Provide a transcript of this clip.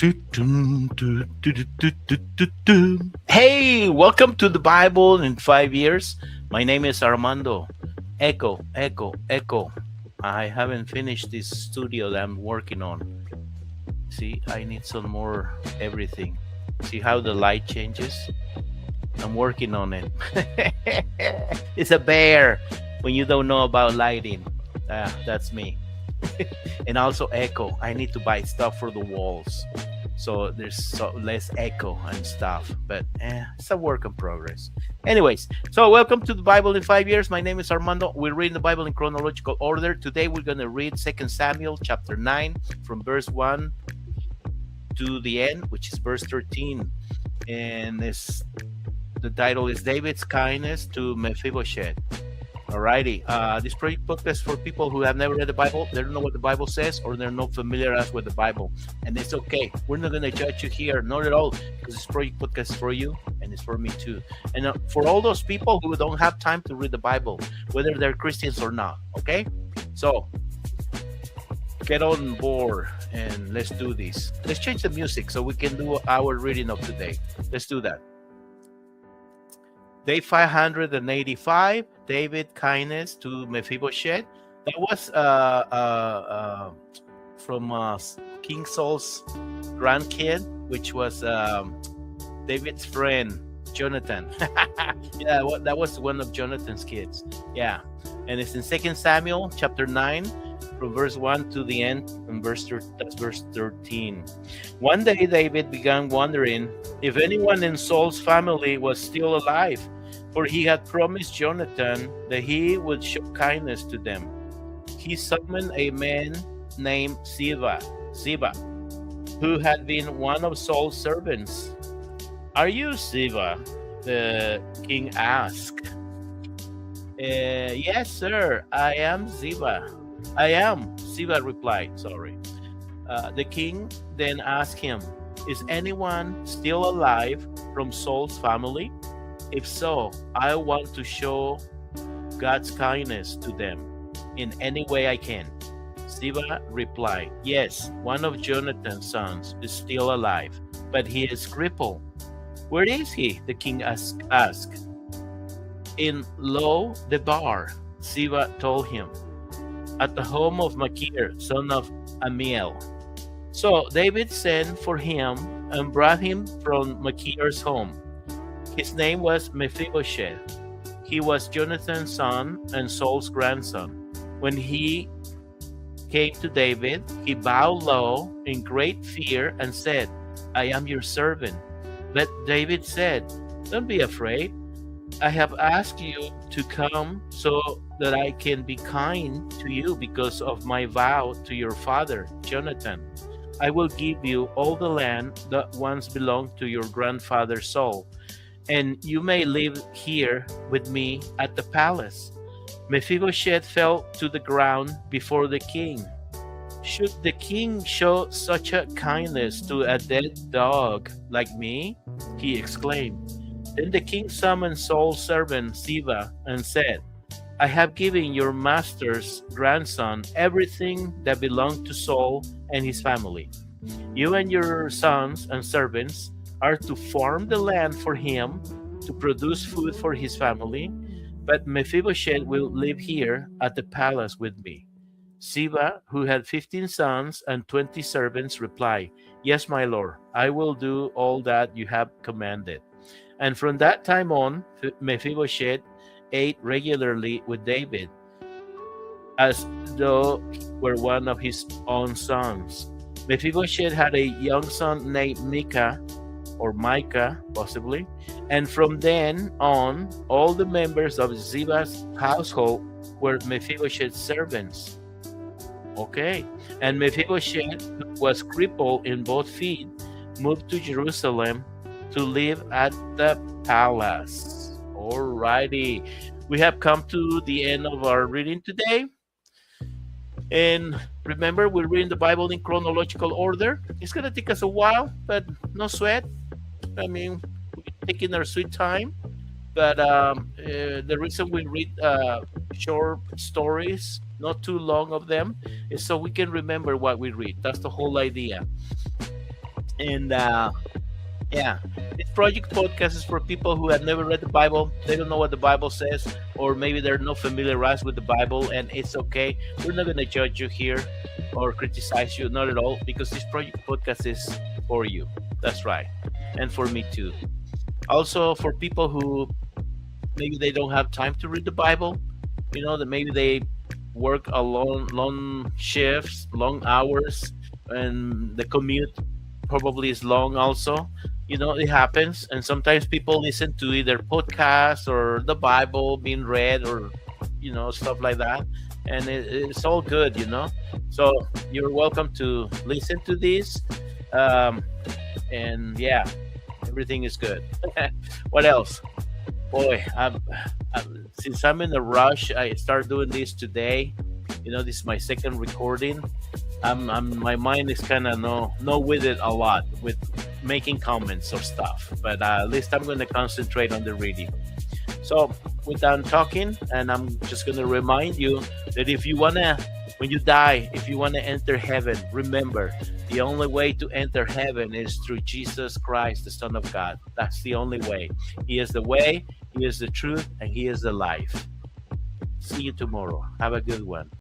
Hey, welcome to the Bible in 5 years. My name is Armando. Echo, echo, echo. I haven't finished this studio that I'm working on. See, I need some more everything. See how the light changes? I'm working on it. It's a bear when you don't know about lighting. That's me. And also echo. I need to buy stuff for the walls. So there's less echo and stuff, but it's a work in progress. Anyways, so welcome to the Bible in 5 years. My name is Armando. We're reading the Bible in chronological order. Today we're going to read 2 Samuel chapter 9 from verse 1 to the end, which is verse 13. And the title is David's Kindness to Mephibosheth. Alrighty, this project podcast for people who have never read the Bible, they don't know what the Bible says, or they're not familiar with the Bible, and it's okay. We're not going to judge you here, not at all, because this project podcast is for you, and it's for me too. And for all those people who don't have time to read the Bible, whether they're Christians or not, okay? So, get on board, and let's do this. Let's change the music so we can do our reading of today. Let's do that. Day 585, David kindness to Mephibosheth. That was from King Saul's grandkid, which was David's friend, Jonathan. Yeah, that was one of Jonathan's kids. Yeah, and it's in 2 Samuel chapter 9, from verse 1 to the end, and that's verse 13. One day David began wondering if anyone in Saul's family was still alive, for he had promised Jonathan that he would show kindness to them. He summoned a man named Ziba, who had been one of Saul's servants. "Are you Ziba?" the king asked. "Yes, sir, I am Ziba." "I am," Ziba replied. The king then asked him, "Is anyone still alive from Saul's family? If so, I want to show God's kindness to them in any way I can." Ziba replied, "Yes, one of Jonathan's sons is still alive, but he is crippled." "Where is he?" the king asked. "In Lo-debar," Ziba told him, "at the home of Machir, son of Amiel." So David sent for him and brought him from Machir's home. His name was Mephibosheth. He was Jonathan's son and Saul's grandson. When he came to David, he bowed low in great fear and said, "I am your servant." But David said, "Don't be afraid. I have asked you to come so that I can be kind to you because of my vow to your father, Jonathan. I will give you all the land that once belonged to your grandfather Saul, and you may live here with me at the palace." Mephibosheth fell to the ground before the king. "Should the king show such a kindness to a dead dog like me?" he exclaimed. Then the king summoned Saul's servant Ziba and said, "I have given your master's grandson everything that belonged to Saul and his family. You and your sons and servants are to farm the land for him to produce food for his family, but Mephibosheth will live here at the palace with me." Ziba, who had 15 sons and 20 servants, replied, "Yes, my lord, I will do all that you have commanded." And from that time on, Mephibosheth ate regularly with David, as though he were one of his own sons. Mephibosheth had a young son named Micah, possibly, and from then on, all the members of Ziba's household were Mephibosheth's servants. Okay, and Mephibosheth, who was crippled in both feet, moved to Jerusalem to live at the palace. Alrighty, we have come to the end of our reading today. And remember, we're reading the Bible in chronological order. It's going to take us a while, but no sweat. I mean, we're taking our sweet time. But the reason we read short stories, not too long of them, is so we can remember what we read. That's the whole idea. And yeah, this project podcast is for people who have never read the Bible. They don't know what the Bible says, or maybe they're not familiarized with the Bible, and it's okay. We're not going to judge you here or criticize you, not at all, because this project podcast is for you. That's right. And for me too. Also, for people who maybe they don't have time to read the Bible, that maybe they work a long shifts, long hours, and the commute probably is long also. It happens, and sometimes people listen to either podcasts or the Bible being read, or stuff like that, and it's all good. So you're welcome to listen to this, and yeah, everything is good. What else? Boy, since I'm in a rush, I start doing this today. This is my second recording. My mind is kind of no with it a lot with making comments or stuff, but at least I'm going to concentrate on the reading. So we're done talking, and I'm just going to remind you that when you die, if you want to enter heaven, remember, the only way to enter heaven is through Jesus Christ, the Son of God. That's the only way. He is the way, He is the truth, and He is the life. See you tomorrow. Have a good one.